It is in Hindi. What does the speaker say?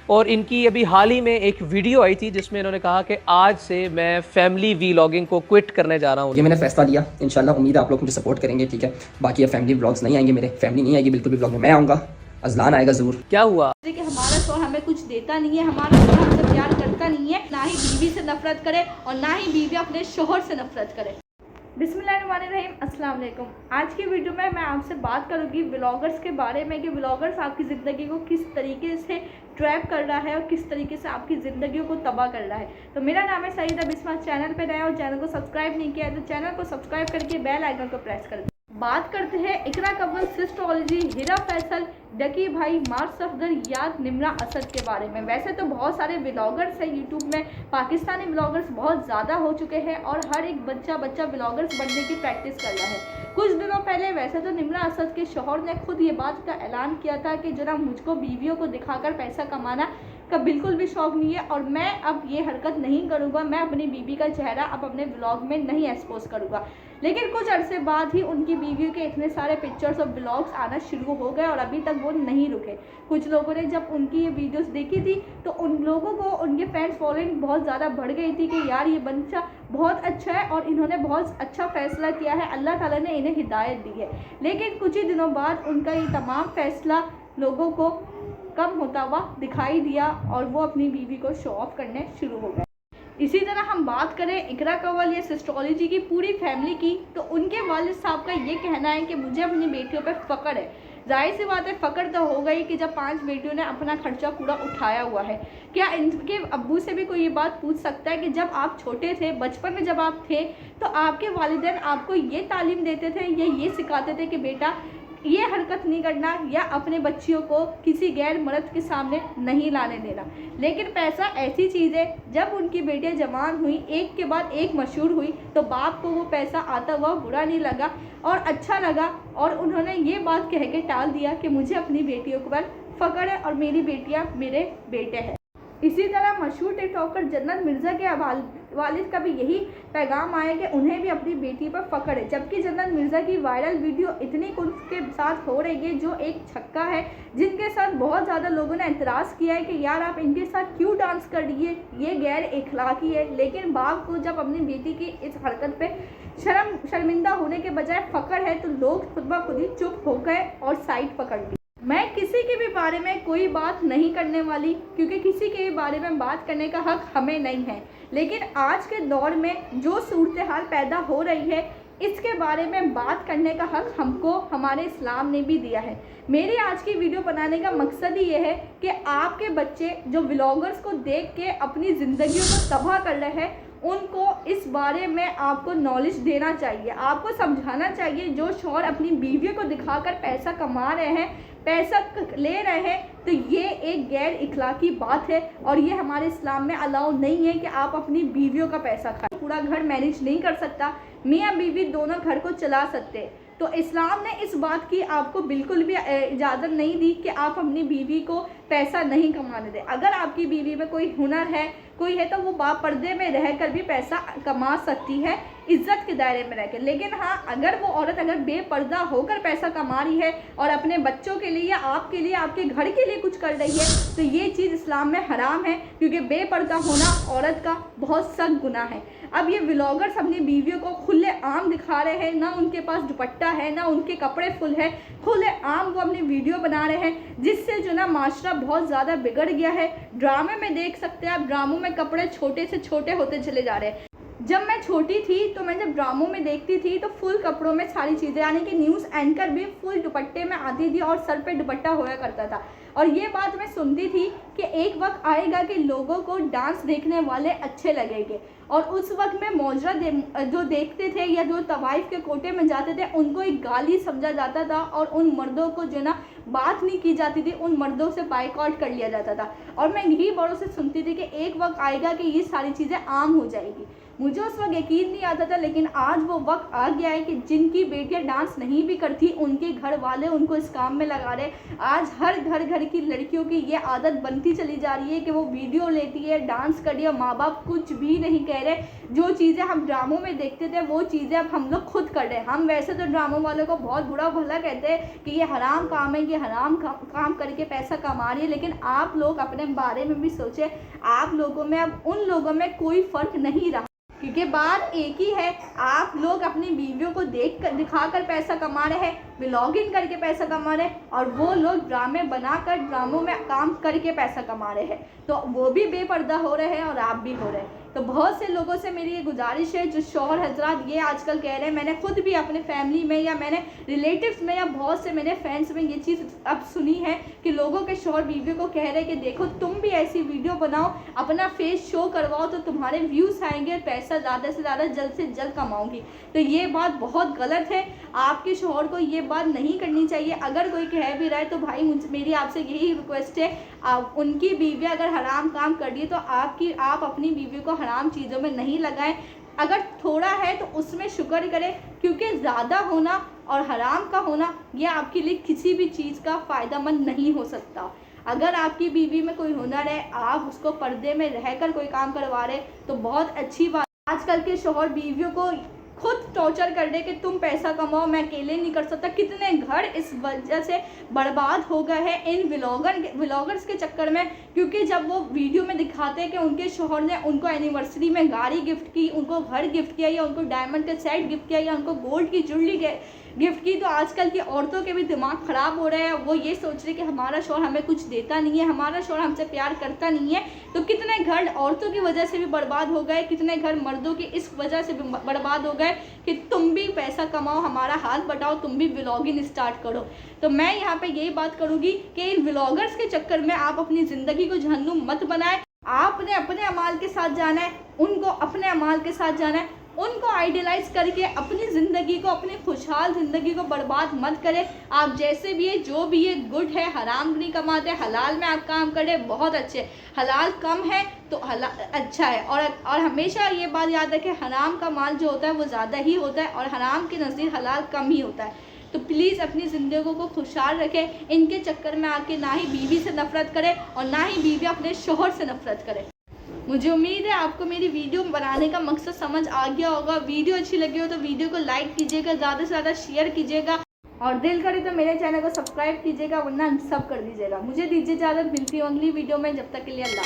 और इनकी अभी हाल ही में एक वीडियो आई थी जिसमें इन्होंने कहा कि आज से मैं फैमिली वीलॉगिंग को क्विट करने जा रहा हूँ। ये मैंने फैसला लिया, इंशाल्लाह उम्मीद है आप लोग मुझे सपोर्ट करेंगे, ठीक है। बाकी ये फैमिली व्लॉग्स नहीं आएंगे, मेरे फैमिली नहीं आएगी बिल्कुल भी व्लॉग में, मैं आऊँगा, अजलान आएगा ज़रूर। क्या हुआ कि हमारा शौहर हमें कुछ देता नहीं है, हमारा शौहर हमसे प्यार करता नहीं है, ना ही बीवी से नफरत करे और ना ही बीवी अपने शौहर से नफरत करे। बिस्मिल्लाहिर्रहमानिर्रहीम, अस्सलाम वालेकुम। आज की वीडियो में मैं आपसे बात करूंगी व्लॉगर्स के बारे में कि व्लॉगर्स आपकी ज़िंदगी को किस तरीके से ट्रैप कर रहा है और किस तरीके से आपकी ज़िंदगी को तबाह कर रहा है। तो मेरा नाम है सईदा बिस्मा। चैनल पे नया और चैनल को सब्सक्राइब नहीं किया है तो चैनल को सब्सक्राइब करके बेल आइकन को प्रेस कर दें। बात करते हैं इकरा कव्वल, सिस्टोलॉजी, हिरा फैसल, डकी भाई, मार्क सफदर या निम्रा असद के बारे में। वैसे तो बहुत सारे व्लॉगर्स हैं यूट्यूब में, पाकिस्तानी व्लॉगर्स बहुत ज़्यादा हो चुके हैं और हर एक बच्चा व्लॉगर्स बनने की प्रैक्टिस कर रहा है। कुछ दिनों पहले वैसे तो निम्रा असद के शौहर ने खुद ये बात का ऐलान किया था कि जरा मुझको बीवियों को दिखाकर पैसा कमाना का बिल्कुल भी शौक नहीं है और मैं अब ये हरकत नहीं करूँगा, मैं अपनी बीवी का चेहरा अब अपने व्लॉग में नहीं एक्सपोज करूँगा। लेकिन कुछ अरसे बाद ही उनकी बीवियों के इतने सारे पिक्चर्स और ब्लॉग्स आना शुरू हो गए और अभी तक वो नहीं रुके। कुछ लोगों ने जब उनकी ये वीडियोस देखी थी तो उन लोगों को उनके फैंस फॉलोइंग बहुत ज़्यादा बढ़ गई थी कि यार ये बच्चा बहुत अच्छा है और इन्होंने बहुत अच्छा फैसला किया है, अल्लाह ताला ने इन्हें हिदायत दी है। लेकिन कुछ ही दिनों बाद उनका ये तमाम फैसला लोगों को कम होता हुआ दिखाई दिया और वो अपनी बीवी को शो ऑफ करने शुरू हो गए। इसी तरह हम बात करें इकरा कव्वल या सिस्टोलॉजी की पूरी फैमिली की तो उनके वालिद साहब का ये कहना है कि मुझे अपनी बेटियों पर फ़ख्र है। जाहिर सी बात है, फ़ख्र तो हो गई कि जब 5 बेटियों ने अपना खर्चा पूरा उठाया हुआ है। क्या इनके अब्बू से भी कोई ये बात पूछ सकता है कि जब आप छोटे थे, बचपन में जब आप थे तो आपके वालिदैन आपको ये तालीम देते थे या ये सिखाते थे कि बेटा ये हरकत नहीं करना या अपने बच्चियों को किसी गैर मर्द के सामने नहीं लाने देना। लेकिन पैसा ऐसी चीज़ है, जब उनकी बेटियां जवान हुई, एक के बाद एक मशहूर हुई, तो बाप को वो पैसा आता हुआ बुरा नहीं लगा और अच्छा लगा और उन्होंने ये बात कह के टाल दिया कि मुझे अपनी बेटियों पर फ़ख्र है और मेरी बेटियाँ मेरे बेटे हैं। इसी तरह मशहूर टिकटॉकर जन्नत मिर्ज़ा के वालिद का भी यही पैगाम आया कि उन्हें भी अपनी बेटी पर फ़ख्र है। जबकि जन्नत मिर्ज़ा की वायरल वीडियो इतनी उनके साथ हो रही है, जो एक छक्का है जिनके साथ बहुत ज़्यादा लोगों ने एतराज़ किया है कि यार आप इनके साथ क्यों डांस कर रही है, ये गैर इखलाकी है। लेकिन बाप को जब अपनी बेटी की इस हरकत पे शर्मिंदा होने के बजाय फ़ख्र है तो लोग खुद ब खुद ही चुप हो गए और साइड पकड़ ली। मैं किसी के भी बारे में कोई बात नहीं करने वाली क्योंकि किसी के भी बारे में बात करने का हक हमें नहीं है। लेकिन आज के दौर में जो सूरत हाल पैदा हो रही है इसके बारे में बात करने का हक हमको हमारे इस्लाम ने भी दिया है। मेरी आज की वीडियो बनाने का मकसद ही ये है कि आपके बच्चे जो व्लॉगर्स को देख के अपनी ज़िंदगियों को तबाह कर रहे हैं उनको इस बारे में आपको नॉलेज देना चाहिए, आपको समझाना चाहिए। जो शौहर अपनी बीवियों को दिखाकर पैसा कमा रहे हैं, पैसा ले रहे हैं, तो ये एक गैर इखलाकी बात है और ये हमारे इस्लाम में अलाउ नहीं है कि आप अपनी बीवियों का पैसा खाएं। पूरा घर मैनेज नहीं कर सकता, मियाँ बीवी दोनों घर को चला सकते, तो इस्लाम ने इस बात की आपको बिल्कुल भी इजाज़त नहीं दी कि आप अपनी बीवी को पैसा नहीं कमाने दें। अगर आपकी बीवी में कोई हुनर है, कोई है, तो वो बापर्दे में रहकर भी पैसा कमा सकती है, इज्जत के दायरे में रहकर। लेकिन हाँ, अगर वो औरत अगर बेपर्दा होकर पैसा कमा रही है और अपने बच्चों के लिए या आपके लिए, आपके घर के लिए कुछ कर रही है तो ये चीज़ इस्लाम में हराम है क्योंकि बेपर्दा होना औरत का बहुत सख्त गुनाह है। अब ये व्लॉगर्स अपनी बीवियों को खुले आम दिखा रहे हैं, ना उनके पास दुपट्टा है, ना उनके कपड़े फुल है, खुले आम वो अपनी वीडियो बना रहे हैं जिससे जो ना माशरा बहुत ज़्यादा बिगड़ गया है। ड्रामे में देख सकते हैं आप, ड्रामों में कपड़े छोटे से छोटे होते चले जा रहे हैं। जब मैं छोटी थी तो मैं जब ड्रामों में देखती थी तो फुल कपड़ों में सारी चीज़ें, यानी कि न्यूज़ एंकर भी फुल दुपट्टे में आती थी और सर पे दुपट्टा होया करता था। और ये बात मैं सुनती थी कि एक वक्त आएगा कि लोगों को डांस देखने वाले अच्छे लगेंगे और उस वक्त में मौजरा जो देखते थे या जो तवाइफ के कोटे में जाते थे उनको एक गाली समझा जाता था और उन मर्दों को जो ना बात नहीं की जाती थी, उन मर्दों से बाइकआउट कर लिया जाता था। और मैं यही बड़ों से सुनती थी कि एक वक्त आएगा कि ये सारी चीज़ें आम हो जाएगी। मुझे उस वक्त यकीन नहीं आता था, लेकिन आज वो वक्त आ गया है कि जिनकी बेटियां डांस नहीं भी करती उनके घर वाले उनको इस काम में लगा रहे। आज हर घर की लड़कियों की ये आदत बनती चली जा रही है कि वो वीडियो लेती है, डांस कर रही है, माँ बाप कुछ भी नहीं कह रहे। जो चीज़ें हम ड्रामों में देखते थे वो चीज़ें अब हम लोग खुद कर रहे हैं। हम वैसे तो ड्रामों वालों को बहुत बुरा भला कहते हैं कि ये हराम काम है, ये हराम काम करके पैसा कमा रही है, लेकिन आप लोग अपने बारे में भी सोचें। आप लोगों में अब उन लोगों में कोई फ़र्क नहीं रहा, क्योंकि बात एक ही है। आप लोग अपनी बीवियों को देख कर दिखाकर पैसा कमा रहे हैं, व्लॉगिंग करके पैसा कमा रहे हैं, और वो लोग ड्रामे बनाकर ड्रामों में काम करके पैसा कमा रहे हैं। तो वो भी बेपर्दा हो रहे हैं और आप भी हो रहे हैं। तो बहुत से लोगों से मेरी ये गुजारिश है, जो शौहर हजरात ये आजकल कह रहे हैं, मैंने खुद भी अपने फैमिली में या मैंने रिलेटिव्स में या बहुत से मेरे फ्रेंड्स में ये चीज़ अब सुनी है कि लोगों के शौहर बीवियों को कह रहे हैं कि देखो तुम भी ऐसी वीडियो बनाओ, अपना फेस शो करवाओ, तो तुम्हारे व्यूज़ आएंगे, पैसा ज़्यादा से ज़्यादा जल्द से जल्द कमाओगी। तो ये बात बहुत गलत है। आपके शौहर को ये बात नहीं करनी चाहिए। अगर कोई कह भी रहा है तो भाई मेरी आपसे यही रिक्वेस्ट है, उनकी बीवी अगर हराम काम कर रही है तो आप अपनी बीवी को हराम चीज़ों में नहीं लगाएं। अगर थोड़ा है तो उसमें शुक्र करें, क्योंकि ज़्यादा होना और हराम का होना ये आपके लिए किसी भी चीज़ का फ़ायदेमंद नहीं हो सकता। अगर आपकी बीवी में कोई हुनर है, आप उसको पर्दे में रहकर कोई काम करवा रहे तो बहुत अच्छी बात। आजकल के शौहर बीवियों को खुद टॉर्चर कर दे कि तुम पैसा कमाओ, मैं अकेले नहीं कर सकता। कितने घर इस वजह से बर्बाद हो गए हैं इन व्लॉगर्स के चक्कर में, क्योंकि जब वो वीडियो में दिखाते हैं कि उनके शौहर ने उनको एनिवर्सरी में गाड़ी गिफ्ट की, उनको घर गिफ्ट किया, या उनको डायमंड का सेट गिफ्ट किया, या उनको गोल्ड की ज्वेलरी गिफ्ट की, तो आजकल की औरतों के भी दिमाग ख़राब हो रहे हैं। वो ये सोच रहे कि हमारा शौहर हमें कुछ देता नहीं है, हमारा शौहर हमसे प्यार करता नहीं है। तो कितने घर औरतों की वजह से भी बर्बाद हो गए, कितने घर मर्दों की इस वजह से भी बर्बाद हो गए कि तुम भी पैसा कमाओ, हमारा हाथ बटाओ, तुम भी व्लॉगिंग स्टार्ट करो। तो मैं यहाँ पे यही बात करूँगी कि इन व्लॉगर्स के चक्कर में आप अपनी ज़िंदगी को जहन्नुम मत बनाएं। आपने अपने अमाल के साथ जाना है, उनको अपने अमाल के साथ जाना है। उनको आइडियलाइज करके अपनी ज़िंदगी को, अपनी खुशहाल ज़िंदगी को बर्बाद मत करें। आप जैसे भी है, जो भी है, गुड है, हराम नहीं कमाते, हलाल में आप काम करें, बहुत अच्छे। हलाल कम है तो अच्छा है। और हमेशा ये बात याद रखें, हराम का माल जो होता है वो ज़्यादा ही होता है और हराम के नज़दीक हलाल कम ही होता है। तो प्लीज़ अपनी ज़िंदगी को खुशहाल रखें। इनके चक्कर में आके ना ही बीवी से नफ़रत करें और ना ही बीवी अपने शौहर से नफ़रत करे। मुझे उम्मीद है आपको मेरी वीडियो बनाने का मकसद समझ आ गया होगा। वीडियो अच्छी लगी हो तो वीडियो को लाइक कीजिएगा, ज़्यादा से ज़्यादा शेयर कीजिएगा, और दिल करे तो मेरे चैनल को सब्सक्राइब कीजिएगा, वरना सब कर दीजिएगा। मुझे दीजिए इजाज़त, मिलती हूँ अगली वीडियो में। जब तक के लिए अल्लाह।